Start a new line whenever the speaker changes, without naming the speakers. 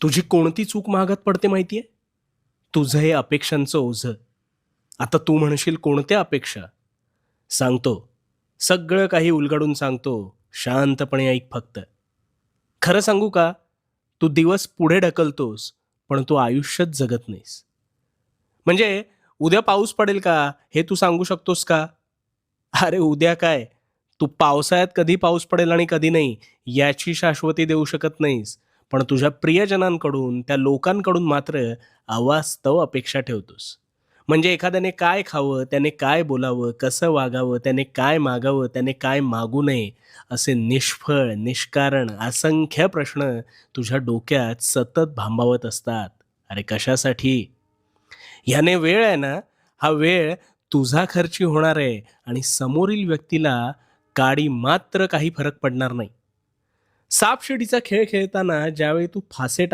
तुझी कोणती चूक महागात पडते माहितीये? तुझं हे अपेक्षांचं ओझं. आता तू म्हणशील कोणत्या अपेक्षा? सांगतो. सगळं काही उलगडून सांगतो. शांतपणे ऐक फक्त. खरं सांगू का? तू दिवस पुढे ढकलतोस, पण तू आयुष्यच जगत नाहीस. म्हणजे उद्या पाऊस पडेल का? हे तू सांगू शकतोस का? अरे उद्या काय? तू पावसाळ्यात कधी पाऊस पडेल आणि कधी नाही, याची शाश्वती देऊ शकत नाहीस. पण तुझ्या प्रियजनांकडून, त्या लोकांकडून मात्र अवास्तव अपेक्षा ठेवतोस. म्हणजे एखाद्याने काय खावं, त्याने काय बोलावं, कसं वागावं, त्याने काय मागावं, त्याने काय मागू नये, असे निष्फळ, निष्कारण असंख्य प्रश्न तुझ्या डोक्यात सतत भांबावत असतात. अरे कशासाठी? ह्याने वेळ आहे ना, हा वेळ तुझा खर्ची होणार आहे आणि समोरील व्यक्तीला काडी मात्र काही फरक पडणार नाही. सापशिडीचा खेळ खेळताना ज्यावेळी तू फासे